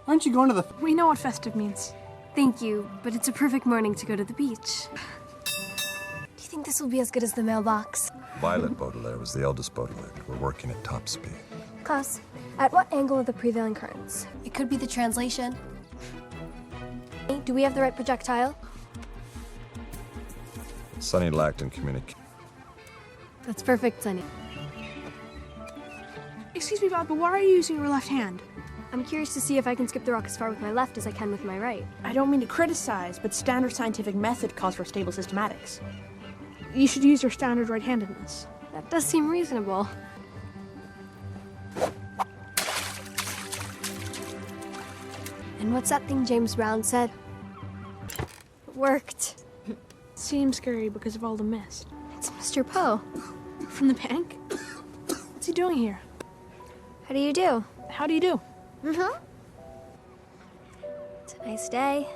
Aren't you going to the... We know what festive means. Thank you, but it's a perfect morning to go to the beach. Do you think this will be as good as the mailbox? Violet Baudelaire was the eldest Baudelaire. We're working at top speed. Close. At what angle are the prevailing currents? It could be the translation. Do we have the right projectile? Sonny lacked in communication. That's perfect, Sonny. Excuse me, Bob, but why are you using your left hand? I'm curious to see if I can skip the rock as far with my left as I can with my right. I don't mean to criticize, but standard scientific method calls for stable systematics. You should use your standard right-handedness. That does seem reasonable. And what's that thing James Brown said? It worked. Seems scary because of all the mist. It's Mr. Poe. From the bank? What's he doing here? How do you do? How do you do? Mm-hmm. It's a nice day.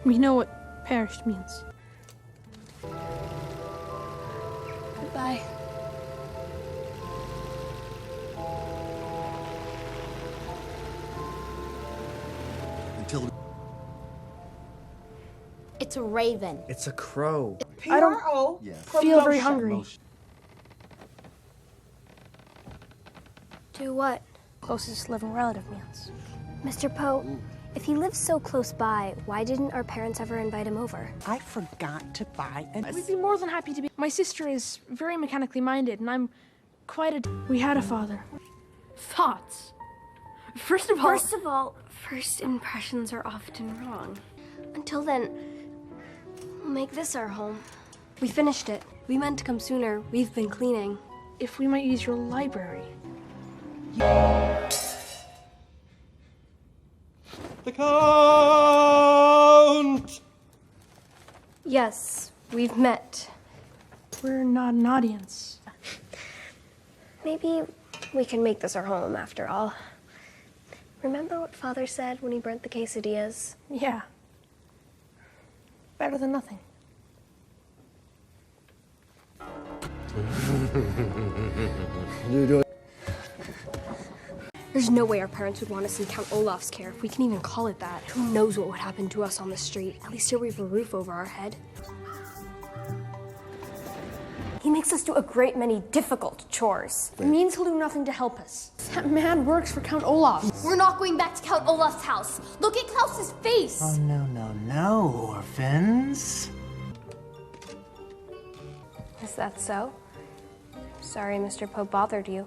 We know what perished means. Goodbye. It's a raven. It's a crow. I don't feel very hungry. Do what? Closest living relative means. Mr. Poe, if he lives so close by, why didn't our parents ever invite him over? I forgot to buy an... We'd be more than happy to be. My sister is very mechanically minded, and I'm quite a... We had a father. Thoughts. First of all, first impressions are often wrong. Until then, we'll make this our home. We finished it. We meant to come sooner. We've been cleaning. if we might use your library. The Count! Yes, we've met. We're not an audience. Maybe we can make this our home after all. Remember what Father said when he burnt the quesadillas? Yeah. Better than nothing. There's no way our parents would want us in Count Olaf's care, if we can even call it that. Who knows what would happen to us on the street? At least here we have a roof over our head. He makes us do a great many difficult chores. It means he'll do nothing to help us. That man works for Count Olaf. We're not going back to Count Olaf's house. Look at Klaus's face. Oh, no, orphans. Is that so? Sorry, Mr. Poe bothered you.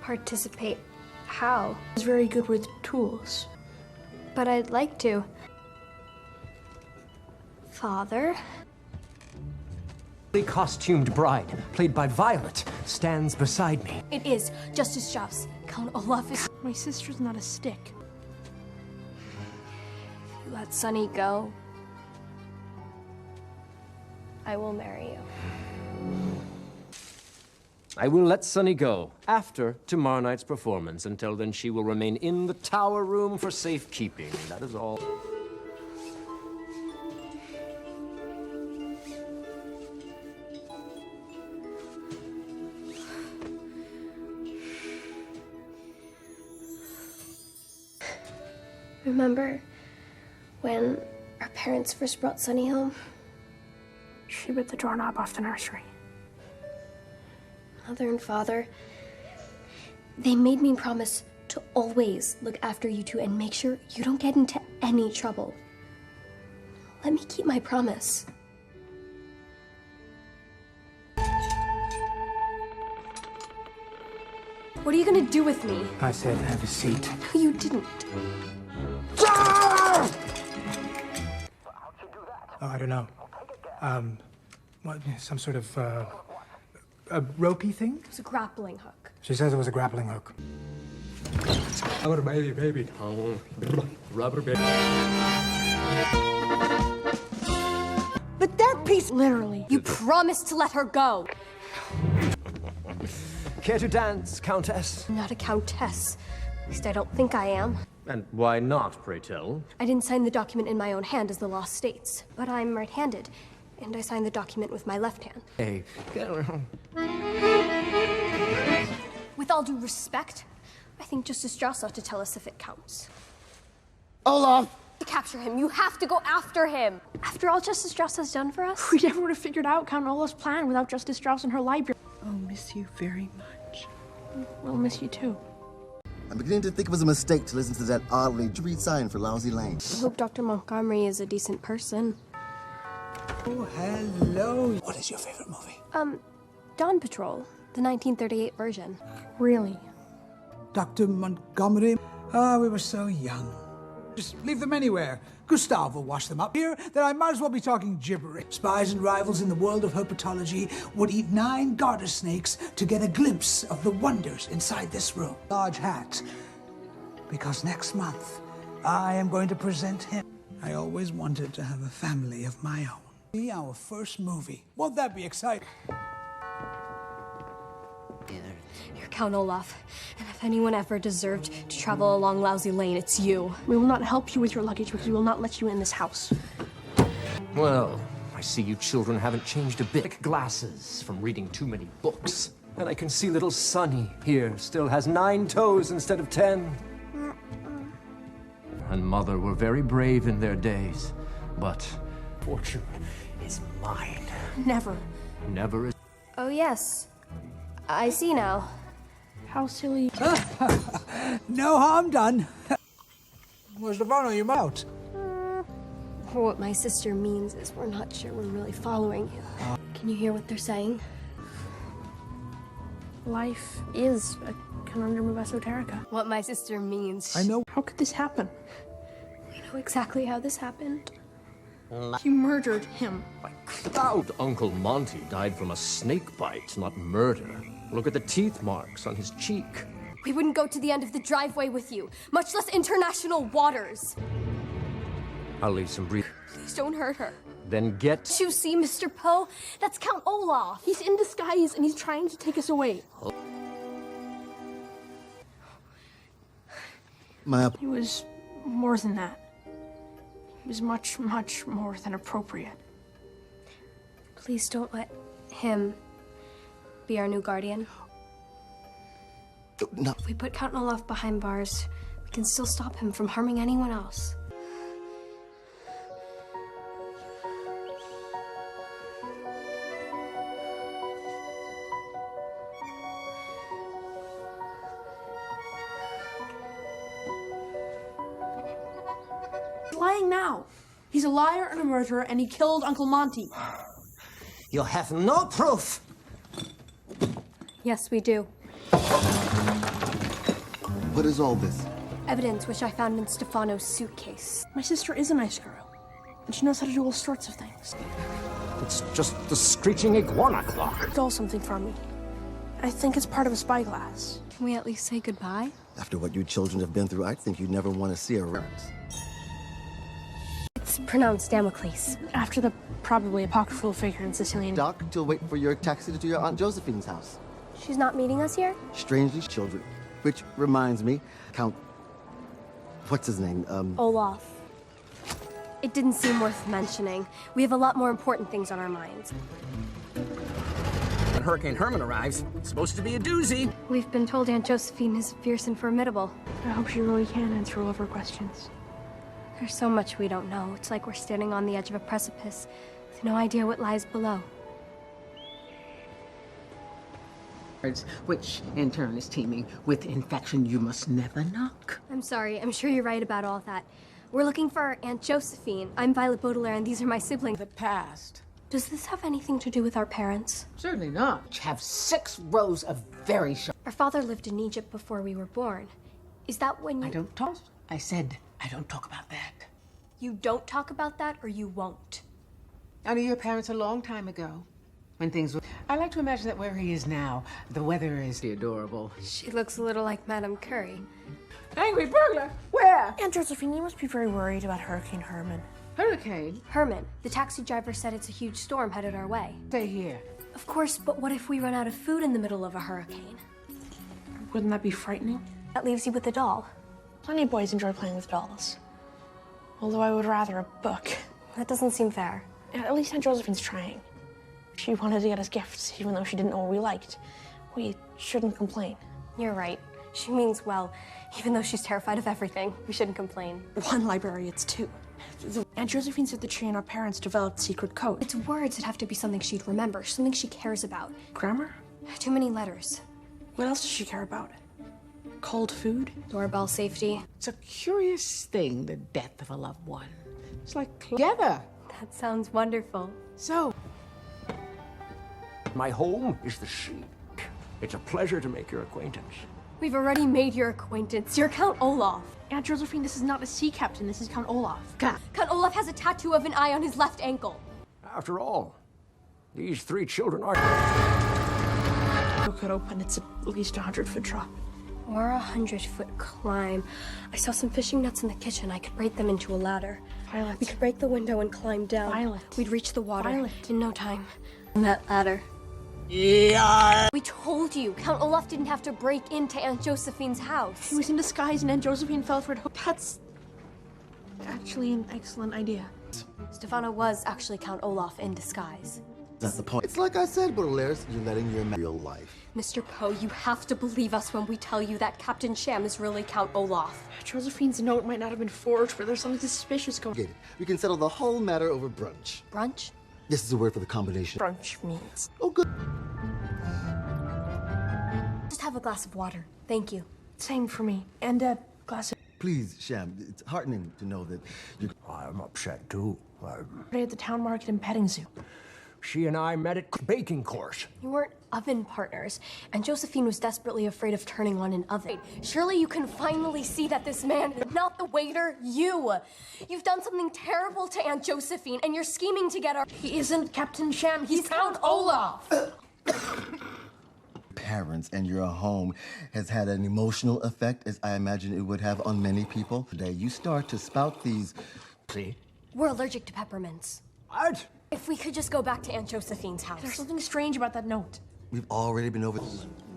Participate how? He's very good with tools. But I'd like to. Father? The costumed bride, played by Violet, stands beside me. It is Justice Joffs. Count Olaf is... My sister's not a stick. If you let Sonny go, I will marry you. I will let Sunny go after tomorrow night's performance. Until then, she will remain in the tower room for safekeeping. That is all. Remember when our parents first brought Sonny home? She bit the doorknob off the nursery. Mother and Father, they made me promise to always look after you two and make sure you don't get into any trouble. Let me keep my promise. What are you gonna do with me? I said have a seat. No, you didn't. Oh, I don't know. What, some sort of, a ropey thing? It was a grappling hook. She says it was a grappling hook. Oh, baby. Oh, rubber baby. But that piece... Literally. You promised to let her go. Care to dance, Countess? I'm not a countess. At least I don't think I am. And why not, pray tell? I didn't sign the document in my own hand, as the law states. But I'm right-handed, and I signed the document with my left hand. Hey, all due respect, I think Justice Strauss ought to tell us if it counts. Olaf! To capture him, you have to go after him. After all Justice Strauss has done for us? We never would have figured out Count Olaf's plan without Justice Strauss and her library. Oh, miss you very much. We'll miss you too. I'm beginning to think it was a mistake to listen to that oddly dreary sign for Lousy Lane. I hope Dr. Montgomery is a decent person. Oh, hello. What is your favorite movie? Dawn Patrol, the 1938 version. Really? Dr. Montgomery. Ah, we were so young. Just leave them anywhere. Gustave will wash them up. Here, that I might as well be talking gibberish. Spies and rivals in the world of herpetology would eat 9 garter snakes to get a glimpse of the wonders inside this room. Large hat. Because next month, I am going to present him. I always wanted to have a family of my own. Be our first movie. Won't that be exciting? You're Count Olaf, and if anyone ever deserved to travel along Lousy Lane, it's you. We will not help you with your luggage because we will not let you in this house. Well, I see you children haven't changed a bit. Glasses from reading too many books. And I can see little Sonny here still has 9 toes instead of 10. And Mother were very brave in their days, but fortune is mine. Never. Never is. Oh, yes. I see now. How silly. No harm done. Well, Stefano, you're out. What my sister means is we're not sure we're really following you. Can you hear what they're saying? Life is a conundrum of esoterica. What my sister means. I know. How could this happen? We know exactly how this happened. You murdered him. Cloud. Uncle Monty died from a snake bite, not murder. Look at the teeth marks on his cheek. We wouldn't go to the end of the driveway with you, much less international waters. I'll leave some breath. Please don't hurt her. Then get. You see, Mr. Poe? That's Count Olaf. He's in disguise and he's trying to take us away. He was more than that. He was much, much more than appropriate. Please don't let him be our new guardian. No. If we put Count Olaf behind bars, we can still stop him from harming anyone else. He's lying now. He's a liar and a murderer, and he killed Uncle Monty. You have no proof. Yes, we do. What is all this? Evidence which I found in Stefano's suitcase. My sister is a nice girl, and she knows how to do all sorts of things. It's just the screeching iguana clock. Stole something from me. I think it's part of a spyglass. Can we at least say goodbye? After what you children have been through, I think you'd never want to see a rat. It's pronounced Damocles. After the probably apocryphal figure in Sicilian. Doc, till wait for your taxi to your Aunt Josephine's house. She's not meeting us here? Strangely children. Which reminds me, Count... What's his name? Olaf. It didn't seem worth mentioning. We have a lot more important things on our minds. When Hurricane Herman arrives, it's supposed to be a doozy. We've been told Aunt Josephine is fierce and formidable. I hope she really can answer all of her questions. There's so much we don't know. It's like we're standing on the edge of a precipice with no idea what lies below. Which, in turn, is teeming with infection you must never knock. I'm sorry. I'm sure you're right about all that. We're looking for Aunt Josephine. I'm Violet Baudelaire, and these are my siblings. The past. Does this have anything to do with our parents? Certainly not. Have 6 rows of very sharp... Our father lived in Egypt before we were born. Is that when you... I don't talk. I said I don't talk about that. You don't talk about that, or you won't? I knew your parents a long time ago. When things were... I like to imagine that where he is now, the weather is adorable. She looks a little like Madame Curie. Angry burglar? Where? Aunt Josephine, you must be very worried about Hurricane Herman. Hurricane? Herman, the taxi driver said it's a huge storm headed our way. Stay here. Of course, but what if we run out of food in the middle of a hurricane? Wouldn't that be frightening? That leaves you with a doll. Plenty of boys enjoy playing with dolls. Although I would rather a book. That doesn't seem fair. At least Aunt Josephine's trying. She wanted to get us gifts, even though she didn't know what we liked. We shouldn't complain. You're right. She means well, even though she's terrified of everything. We shouldn't complain. One library, it's two. Aunt Josephine said that she and our parents developed secret code. It's words that have to be something she'd remember, something she cares about. Grammar? Too many letters. What else does she care about? Cold food? Doorbell safety. It's a curious thing, the death of a loved one. It's like together. That sounds wonderful. So, My home is the sea. It's a pleasure to make your acquaintance. We've already made your acquaintance. You're Count Olaf. Aunt Josephine, this is not a sea captain. This is Count Olaf. Count Olaf has a tattoo of an eye on his left ankle. After all, these 3 children are... book it open. It's at least 100-foot drop. Or a 100-foot climb. I saw some fishing nets in the kitchen. I could break them into a ladder. Violet. We could break the window and climb down. Violet. We'd reach the water Violet. in no time. On that ladder. We told you, Count Olaf didn't have to break into Aunt Josephine's house. He was in disguise and Aunt Josephine fell for it. That's actually an excellent idea. Stefano was actually Count Olaf in disguise. That's the point. It's like I said, Baudelaire, you're letting your real life. Mr. Poe, you have to believe us when we tell you that Captain Sham is really Count Olaf. Josephine's note might not have been forged, but there's something suspicious going on. Get it. We can settle the whole matter over brunch. Brunch? This is a word for the combination. Brunch means. Oh, good. Just have a glass of water. Thank you. Same for me. And a glass of... Please, Sham, it's heartening to know that you... I'm upset, too. at the town market and petting zoo. She and I met at baking course. You weren't oven partners, and Josephine was desperately afraid of turning on an oven. Surely you can finally see that this man is not the waiter, you. You've done something terrible to Aunt Josephine, and you're scheming to get our... He isn't Captain Sham, he's Count Olaf! Parents and your home has had an emotional effect, as I imagine it would have on many people. Today, you start to spout these... See? We're allergic to peppermints. What? If we could just go back to Aunt Josephine's house. There's something strange about that note. We've already been over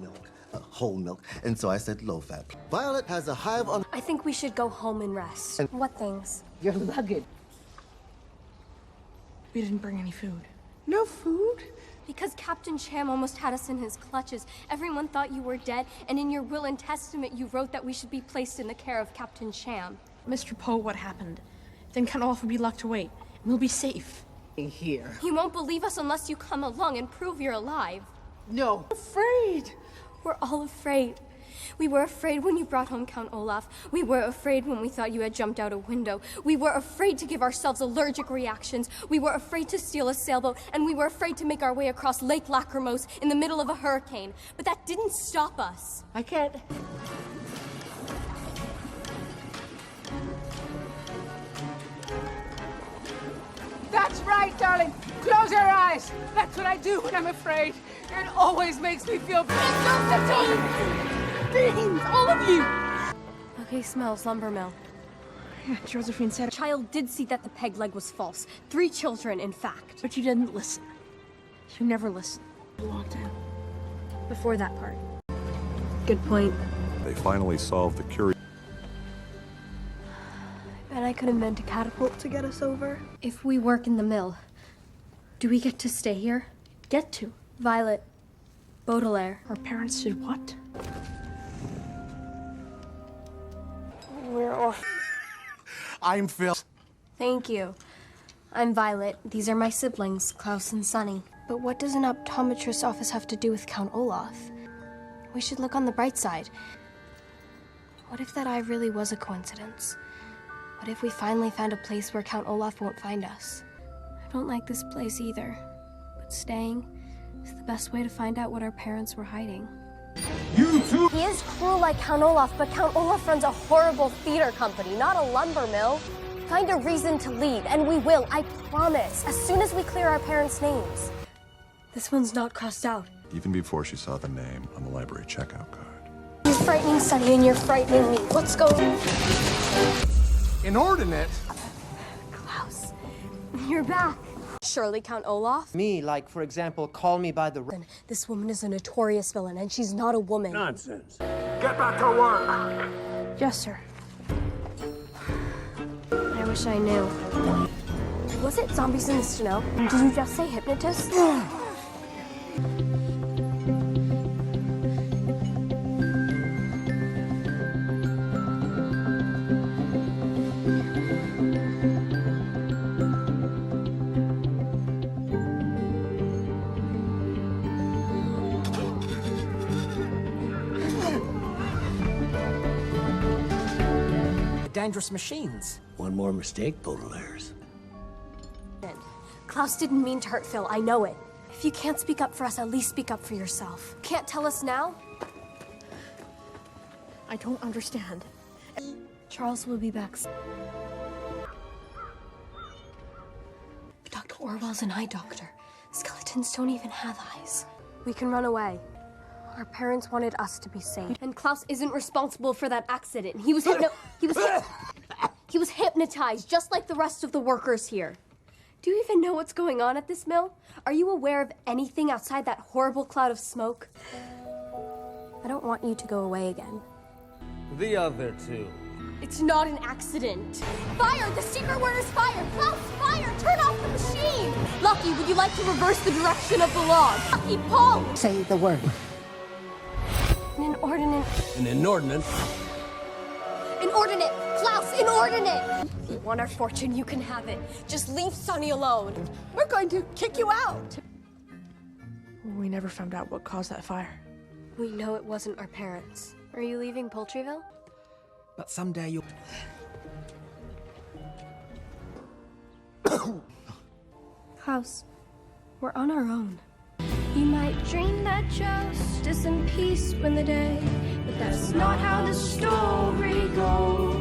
milk, whole milk, and so I said low-fat. Violet has a hive on... I think we should go home and rest. What things? Your luggage. We didn't bring any food. No food? Because Captain Sham almost had us in his clutches. Everyone thought you were dead, and in your will and testament you wrote that we should be placed in the care of Captain Sham. Mr. Poe, what happened? Then Count Olaf will be locked away, and we'll be safe. Here. You won't believe us unless you come along and prove you're alive. No. Afraid. We're all afraid. We were afraid when you brought home Count Olaf. We were afraid when we thought you had jumped out a window. We were afraid to give ourselves allergic reactions. We were afraid to steal a sailboat, and we were afraid to make our way across Lake Lachrymose in the middle of a hurricane. But that didn't stop us. I can't. That's right, darling. Close your eyes. That's what I do when I'm afraid. It always makes me feel beans, all of you. Okay, smells lumber mill. Yeah, Josephine said... Child did see that the peg leg was false. 3 children, in fact. But you didn't listen. You never listen. You walked in. Before that part. Good point. They finally solved the curious. And I could invent a catapult to get us over. If we work in the mill, do we get to stay here? Get to. Violet. Baudelaire. Our parents did what? We're off. I'm Phil. Thank you. I'm Violet. These are my siblings, Klaus and Sunny. But what does an optometrist's office have to do with Count Olaf? We should look on the bright side. What if that eye really was a coincidence? What if we finally found a place where Count Olaf won't find us? I don't like this place either, but staying is the best way to find out what our parents were hiding. You too. He is cruel like Count Olaf, but Count Olaf runs a horrible theater company, not a lumber mill. Find a reason to leave, and we will, I promise, as soon as we clear our parents' names. This one's not crossed out. Even before she saw the name on the library checkout card. You're frightening Sunny, and you're frightening me. Let's go. Inordinate. Klaus, you're back. Surely Count Olaf? Me, like, for example, call me by the... This woman is a notorious villain, and she's not a woman. Nonsense. Get back to work. Yes, sir. I wish I knew. Was it zombies in the snow? Did you just say hypnotist? dangerous machines. One more mistake, Baudelaire's. Klaus didn't mean to hurt Phil, I know it. If you can't speak up for us, at least speak up for yourself. Can't tell us now? I don't understand. Charles will be back soon. Dr. Orwell's an eye doctor. Skeletons don't even have eyes. We can run away. Our parents wanted us to be safe. And Klaus isn't responsible for that accident. He was hypnotized, just like the rest of the workers here. Do you even know what's going on at this mill? Are you aware of anything outside that horrible cloud of smoke? I don't want you to go away again. The other two. It's not an accident. Fire! The secret word is fire! Klaus, fire! Turn off the machine! Lucky, would you like to reverse the direction of the log? Lucky, pull! Say the word. An inordinate... An inordinate. Inordinate! Klaus, inordinate! If you want our fortune, you can have it. Just leave Sonny alone. We're going to kick you out. We never found out what caused that fire. We know it wasn't our parents. Are you leaving Poultryville? But someday you'll... Klaus, we're on our own. You might dream that justice and peace win the day, but that's not how the story goes.